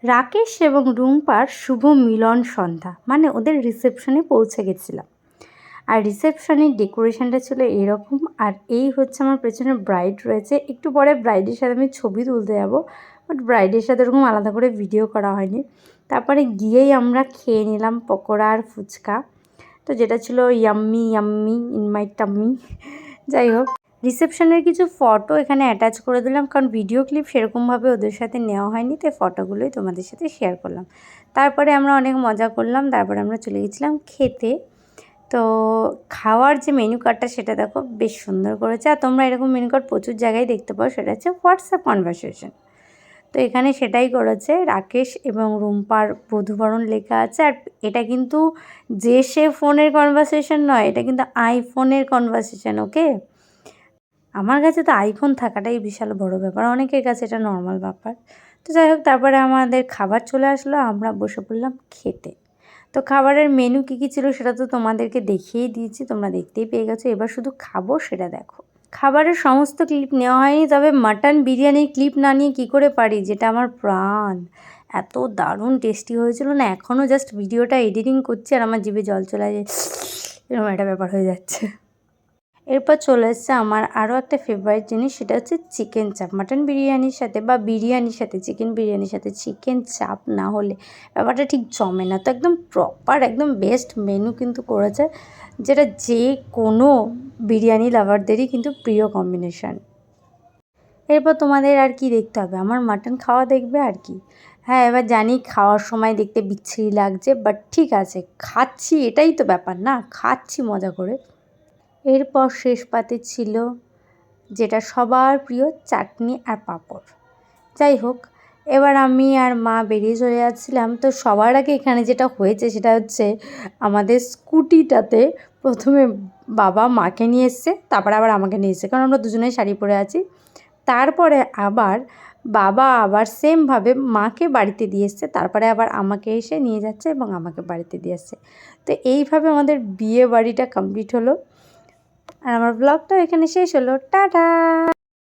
রাকেশ এবং রুম্পার শুভ মিলন সন্ধ্যা, মানে ওদের রিসেপশনে পৌঁছে গেছিলাম। আর রিসেপশনের ডেকোরেশনটা ছিল এরকম। আর এই হচ্ছে আমার পেছনে ব্রাইড রয়েছে। একটু পরে ব্রাইডের সাথে আমি ছবি তুলতে যাব, বাট ব্রাইডের সাথে ওরকম আলাদা করে ভিডিও করা হয়নি। তারপরে গিয়েই আমরা খেয়ে নিলাম পকোড়া আর ফুচকা, তো যেটা ছিল yummy yummy in my tummy. যাই হোক, রিসেপশনের কিছু ফটো এখানে অ্যাটাচ করে দিলাম, কারণ ভিডিও ক্লিপ সেরকমভাবে ওদের সাথে নেওয়া হয়নি, তাই ফটোগুলোই তোমাদের সাথে শেয়ার করলাম। তারপরে আমরা অনেক মজা করলাম, তারপরে আমরা চলে গেছিলাম খেতে। তো খাওয়ার যে মেনু কার্ডটা সেটা দেখো বেশ সুন্দর করেছে। আর তোমরা এরকম মেনু কার্ড প্রচুর জায়গায় দেখতে পাও, সেটা হচ্ছে হোয়াটসঅ্যাপ কনভারসেশন। তো এখানে সেটাই করেছে, রাকেশ এবং রুম্পার বধূবরণ লেখা আছে। আর এটা কিন্তু যে সে ফোনের কনভারসেশন নয়, এটা কিন্তু আইফোনের কনভারসেশন, ওকে? আমার কাছে তো আইফোন থাকাটাই বিশাল বড় ব্যাপার, অনেকের কাছে এটা নর্মাল ব্যাপার। তো যাই হোক, তারপরে আমাদের খাবার চলে আসলো, আমরা বসে পড়লাম খেতে। তো খাবারের মেনু কী কী ছিল সেটা তো তোমাদেরকে দেখিয়েই দিয়েছি, তোমরা দেখতেই পেয়ে গেছো। এবার শুধু খাবো সেটা দেখো। খাবারের সমস্ত ক্লিপ নেওয়া হয়নি, তবে মাটন বিরিয়ানির ক্লিপ না নিয়ে কী করে পারি, যেটা আমার প্রাণ। এত দারুণ টেস্টি হয়েছিল না, এখনও জাস্ট ভিডিওটা এডিটিং করছি আর আমার জিভে জল চলে যায়, এরকম একটা ব্যাপার হয়ে যাচ্ছে। এরপর চলে এসছে আমার আরও একটা ফেভারিট জিনিস, সেটা হচ্ছে চিকেন চাপ। মাটন বিরিয়ানির সাথে বা বিরিয়ানির সাথে চিকেন বিরিয়ানির সাথে চিকেন চাপ না হলে ব্যাপারটা ঠিক জমে না। তো একদম প্রপার একদম বেস্ট মেনু কিন্তু করেছে, যেটা যে কোনো বিরিয়ানি লাভারদেরই কিন্তু প্রিয় কম্বিনেশান। এরপর তোমাদের আর কি দেখতে হবে, আমার মাটন খাওয়া দেখবে আর কি। হ্যাঁ, এবার জানি খাওয়ার সময় দেখতে বিচ্ছিরি লাগছে, বাট ঠিক আছে, খাচ্ছি, এটাই তো ব্যাপার না, খাচ্ছি মজা করে। এরপর শেষ পাতে ছিল যেটা সবার প্রিয়, চাটনি আর পাঁপড়। যাই হোক, এবার আমি আর মা বেরিয়ে চলে যাচ্ছিলাম। তো সবার আগে এখানে যেটা হয়েছে সেটা হচ্ছে আমাদের স্কুটিটাতে প্রথমে বাবা মাকে নিয়ে এসছে, তারপরে আবার আমাকে নিয়ে এসছে, কারণ আমরা দুজনেই শাড়ি পরে আছি। তারপরে আবার বাবা আবার সেমভাবে মাকে বাড়িতে দিয়ে এসছে, তারপরে আবার আমাকে এসে নিয়ে যাচ্ছে এবং আমাকে বাড়িতে দিয়ে আসছে। তো এইভাবে আমাদের বিয়ে বাড়িটা কমপ্লিট হলো। আর আমার ব্লগটাও এখানে শেষ হলো। টাটা।